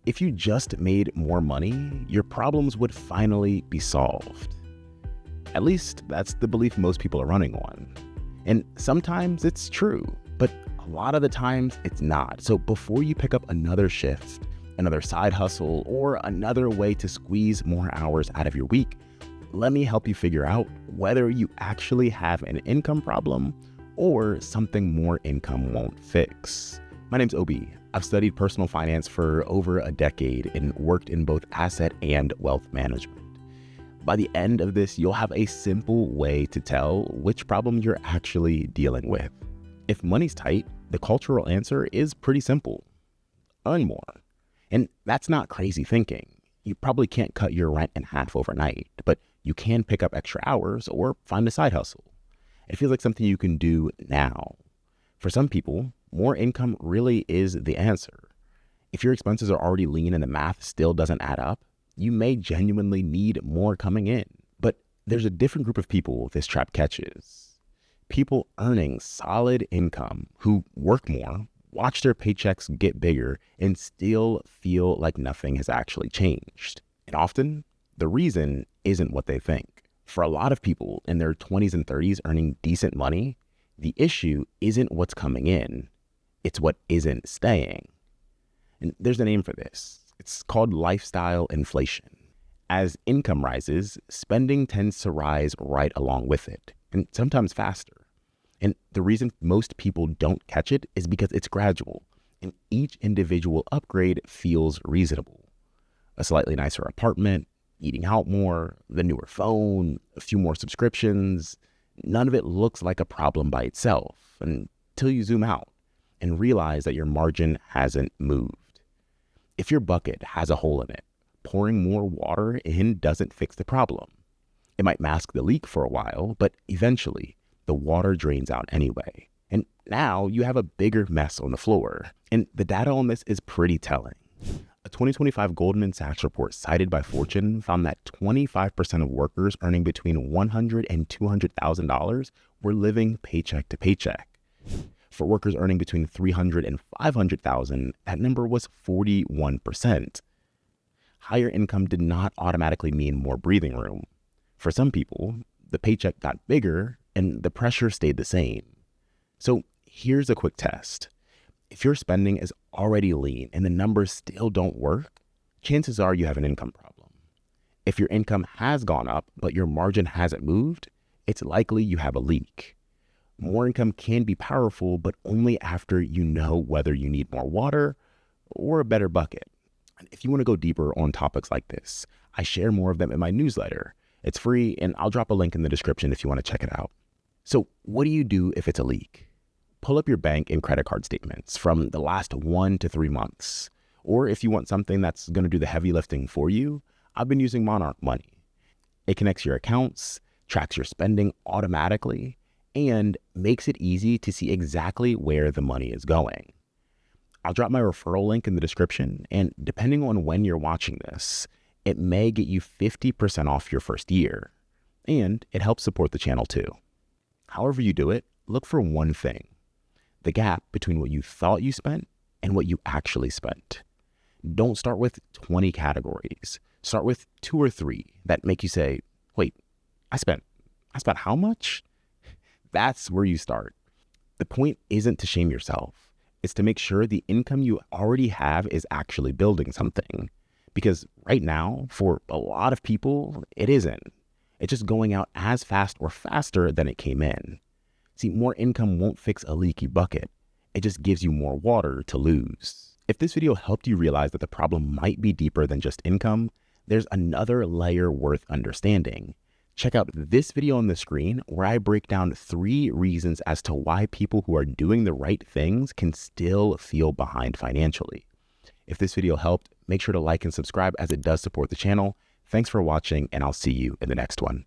If you just made more money, your problems would finally be solved. At least that's the belief most people are running on. And sometimes it's true, but a lot of the times it's not. So before you pick up another shift, another side hustle, or another way to squeeze more hours out of your week, let me help you figure out whether you actually have an income problem or something more income won't fix. My name's Obi. I've studied personal finance for over a decade and worked in both asset and wealth management. By the end of this, you'll have a simple way to tell which problem you're actually dealing with. If money's tight, the cultural answer is pretty simple. Earn more. And that's not crazy thinking. You probably can't cut your rent in half overnight, but you can pick up extra hours or find a side hustle. It feels like something you can do now. For some people, more income really is the answer. If your expenses are already lean and the math still doesn't add up, you may genuinely need more coming in. But there's a different group of people this trap catches. People earning solid income who work more, watch their paychecks get bigger, and still feel like nothing has actually changed. And often, the reason isn't what they think. For a lot of people in their 20s and 30s earning decent money, the issue isn't what's coming in, it's what isn't staying. And there's a name for this. It's called lifestyle inflation. As income rises, spending tends to rise right along with it, and sometimes faster. And the reason most people don't catch it is because it's gradual, and each individual upgrade feels reasonable. A slightly nicer apartment, eating out more, the newer phone, a few more subscriptions, none of it looks like a problem by itself until you zoom out and realize that your margin hasn't moved. If your bucket has a hole in it, pouring more water in doesn't fix the problem. It might mask the leak for a while, but eventually the water drains out anyway. And now you have a bigger mess on the floor. And the data on this is pretty telling. A 2025 Goldman Sachs report cited by Fortune found that 25% of workers earning between $100,000 and $200,000 were living paycheck to paycheck. For workers earning between $300,000 and $500,000, that number was 41%. Higher income did not automatically mean more breathing room. For some people, the paycheck got bigger and the pressure stayed the same. So here's a quick test. If your spending is already lean and the numbers still don't work, chances are you have an income problem. If your income has gone up, but your margin hasn't moved, it's likely you have a leak. More income can be powerful, but only after you know whether you need more water or a better bucket. And if you want to go deeper on topics like this, I share more of them in my newsletter. It's free, and I'll drop a link in the description if you want to check it out. So what do you do if it's a leak? Pull up your bank and credit card statements from the last 1 to 3 months. Or if you want something that's going to do the heavy lifting for you, I've been using Monarch Money. It connects your accounts, tracks your spending automatically, and makes it easy to see exactly where the money is going. I'll drop my referral link in the description, and depending on when you're watching this, it may get you 50% off your first year, and it helps support the channel too. However you do it, look for one thing: the gap between what you thought you spent and what you actually spent. Don't start with 20 categories. Start with 2 or 3 that make you say, wait, I spent how much? That's where you start. The point isn't to shame yourself. It's to make sure the income you already have is actually building something. Because right now, for a lot of people, it isn't. It's just going out as fast or faster than it came in. See, more income won't fix a leaky bucket. It just gives you more water to lose. If this video helped you realize that the problem might be deeper than just income, there's another layer worth understanding. Check out this video on the screen where I break down 3 reasons as to why people who are doing the right things can still feel behind financially. If this video helped, make sure to like and subscribe as it does support the channel. Thanks for watching, and I'll see you in the next one.